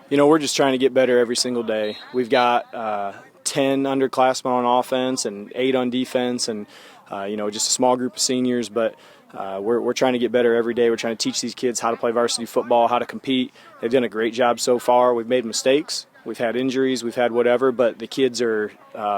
We're just trying to get better every single day. We've got 10 underclassmen on offense and 8 on defense, and just a small group of seniors. But we're trying to get better every day. We're trying to teach these kids how to play varsity football, how to compete. They've done a great job so far. We've made mistakes. We've had injuries, we've had whatever, but the kids are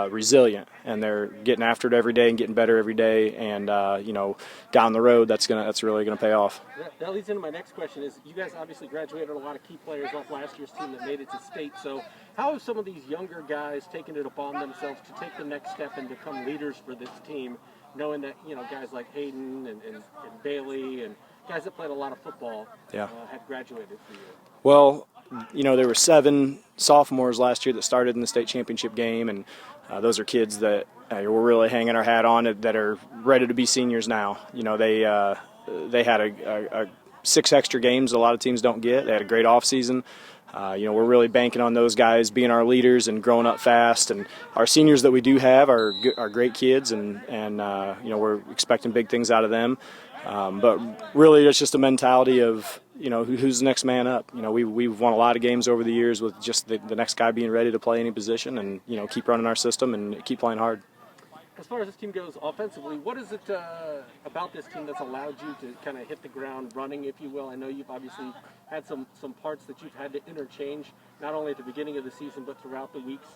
resilient, and they're getting after it every day and getting better every day. And down the road, that's really gonna pay off. That leads into my next question: is you guys obviously graduated a lot of key players off last year's team that made it to state. So how have some of these younger guys taken it upon themselves to take the next step and become leaders for this team, knowing that guys like Hayden and Bailey and guys that played a lot of football have graduated for you? Well, there were 7 sophomores last year that started in the state championship game, and those are kids that we're really hanging our hat on that are ready to be seniors now. They had 6 extra games a lot of teams don't get. They had a great off season. We're really banking on those guys being our leaders and growing up fast. And our seniors that we do have are great kids, and we're expecting big things out of them. But really, it's just a mentality of who's the next man up. We've won a lot of games over the years with just the next guy being ready to play any position, and keep running our system and keep playing hard. As far as this team goes offensively, what is it about this team that's allowed you to kind of hit the ground running, if you will? I know you've obviously had some parts that you've had to interchange, not only at the beginning of the season but throughout the weeks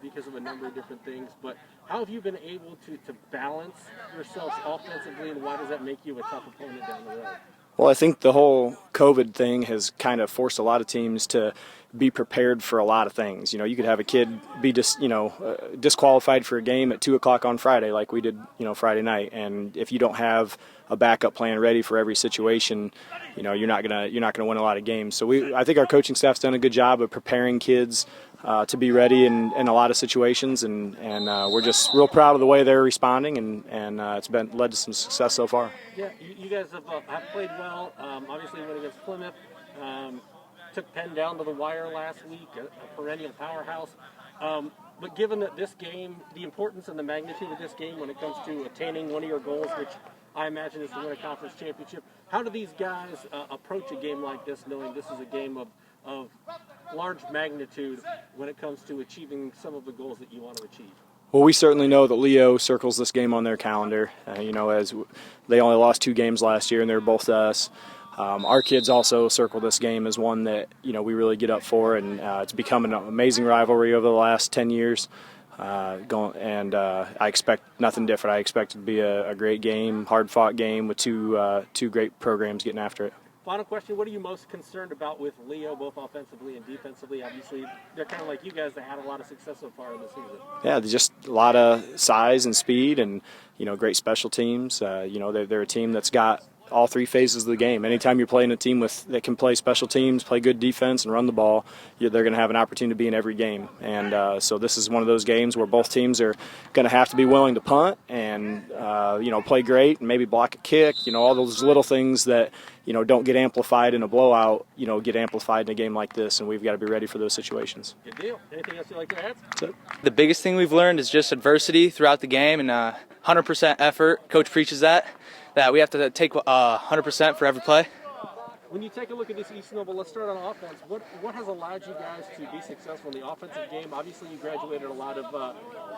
because of a number of different things. But how have you been able to balance yourselves offensively, and why does that make you a tough opponent down the road? Well, I think the whole COVID thing has kind of forced a lot of teams to be prepared for a lot of things. You could have a kid be disqualified for a game at 2 o'clock on Friday, like we did, Friday night. And if you don't have a backup plan ready for every situation, you're not gonna win a lot of games. So I think our coaching staff's done a good job of preparing kids to be ready in a lot of situations, and we're just real proud of the way they're responding, and it's led to some success so far. Yeah, you guys have played well. Obviously, went against Plymouth. Took Penn down to the wire last week, a perennial powerhouse. But given that this game, the importance and the magnitude of this game when it comes to attaining one of your goals, which I imagine is to win a conference championship, how do these guys approach a game like this, knowing this is a game of large magnitude when it comes to achieving some of the goals that you want to achieve? Well, we certainly know that Leo circles this game on their calendar. As they only lost 2 games last year, and they're both to us. Our kids also circle this game as one that we really get up for, and it's become an amazing rivalry over the last 10 years. I expect nothing different. I expect it to be a great game, hard-fought game with two great programs getting after it. Final question, what are you most concerned about with Leo, both offensively and defensively? Obviously, they're kind of like you guys that had a lot of success so far in the season. Yeah, just a lot of size and speed, and great special teams. They're a team that's got all 3 phases of the game. Anytime you're playing a team that can play special teams, play good defense, and run the ball, they're going to have an opportunity to be in every game. And so this is one of those games where both teams are going to have to be willing to punt and play great and maybe block a kick. All those little things that don't get amplified in a blowout, get amplified in a game like this, and we've got to be ready for those situations. Good deal. Anything else you'd like to add? The biggest thing we've learned is just adversity throughout the game, and 100% effort. Coach preaches that we have to take 100% for every play. When you take a look at this East Noble, let's start on offense. What has allowed you guys to be successful in the offensive game? Obviously, you graduated a lot of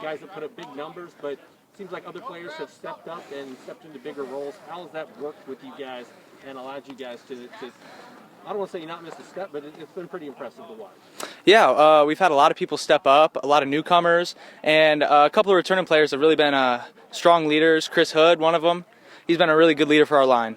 guys that put up big numbers, but it seems like other players have stepped up and stepped into bigger roles. How has that worked with you guys and allowed you guys to I don't want to say you not missed a step, but it's been pretty impressive to watch. Yeah, we've had a lot of people step up, a lot of newcomers, and a couple of returning players have really been strong leaders. Chris Hood, one of them. He's been a really good leader for our line.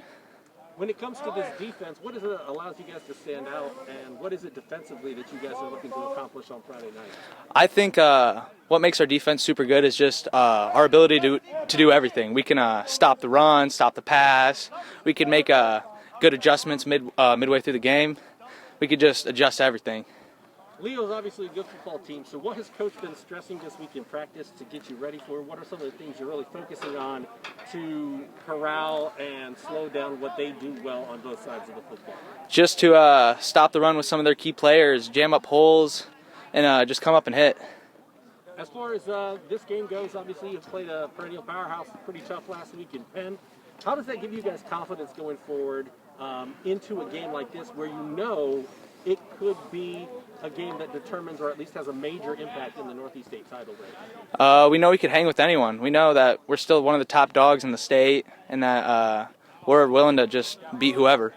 When it comes to this defense, what is it that allows you guys to stand out, and what is it defensively that you guys are looking to accomplish on Friday night? I think what makes our defense super good is just our ability to do everything. We can stop the run, stop the pass. We can make good adjustments midway through the game. We could just adjust everything. Leo's obviously a good football team, so what has Coach been stressing this week in practice to get you ready for? What are some of the things you're really focusing on to corral and slow down what they do well on both sides of the football? Just to stop the run with some of their key players, jam up holes, and just come up and hit. As far as this game goes, obviously you've played a perennial powerhouse pretty tough last week in Penn. How does that give you guys confidence going forward into a game like this where it could be a game that determines or at least has a major impact in the Northeast State title race? We know we could hang with anyone. We know that we're still one of the top dogs in the state, and that we're willing to just beat whoever.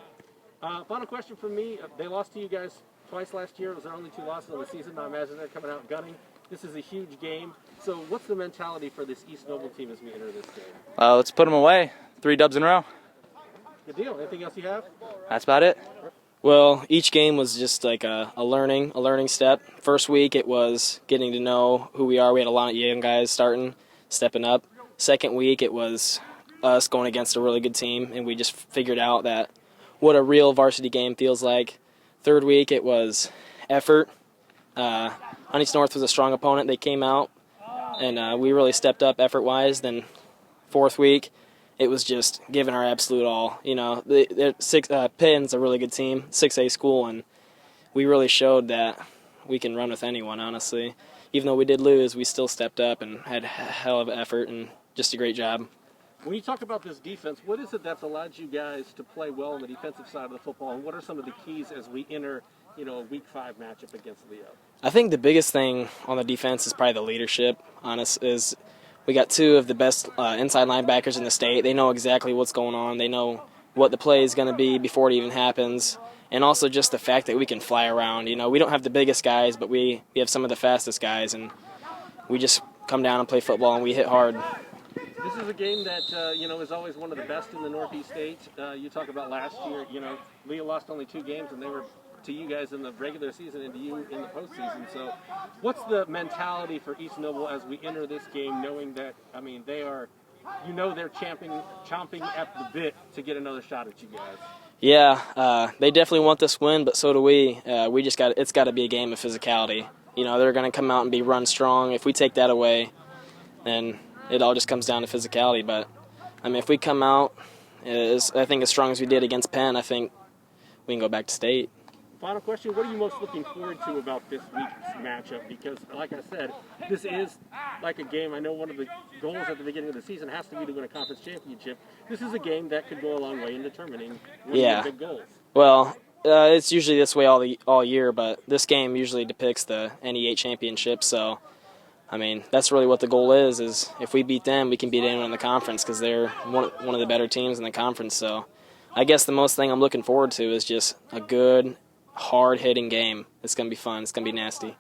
Final question from me. They lost to you guys twice last year. It was their only 2 losses of the season. I imagine they're coming out gunning. This is a huge game. So what's the mentality for this East Noble team as we enter this game? Let's put them away. 3 dubs in a row. Good deal. Anything else you have? That's about it. Well, each game was just like a learning step. First week it was getting to know who we are. We had a lot of young guys stepping up. Second week it was us going against a really good team, and we just figured out that what a real varsity game feels like. Third week it was effort. Huntington North was a strong opponent. They came out, and we really stepped up effort-wise. Then fourth week, it was just giving our absolute all. You know, Pitt's a really good team, 6A school, and we really showed that we can run with anyone, honestly. Even though we did lose, we still stepped up and had a hell of an effort and just a great job. When you talk about this defense, what is it that's allowed you guys to play well on the defensive side of the football, and what are some of the keys as we enter, a Week 5 matchup against Leo? I think the biggest thing on the defense is probably the leadership. Is we got 2 of the best inside linebackers in the state. They know exactly what's going on. They know what the play is going to be before it even happens. And also just the fact that we can fly around. You know, we don't have the biggest guys, but we have some of the fastest guys, and we just come down and play football, and we hit hard. This is a game that, is always one of the best in the Northeast States. You talk about last year, Leo lost only 2 games, and they were to you guys in the regular season and to you in the postseason. So what's the mentality for East Noble as we enter this game, knowing that, they are, they're chomping at the bit to get another shot at you guys? Yeah, they definitely want this win, but so do we. It's got to be a game of physicality. They're going to come out and be run strong. If we take that away, then it all just comes down to physicality. But, if we come out, as strong as we did against Penn, I think we can go back to state. Final question, what are you most looking forward to about this week's matchup? Because, like I said, this is like a game. I know one of the goals at the beginning of the season has to be to win a conference championship. This is a game that could go a long way in determining one of the big goals. Well, it's usually this way all year, but this game usually depicts the NE8 championship. So, that's really what the goal is if we beat them, we can beat anyone in the conference because they're one of the better teams in the conference. So I guess the most thing I'm looking forward to is just a good, hard-hitting game. It's going to be fun. It's going to be nasty.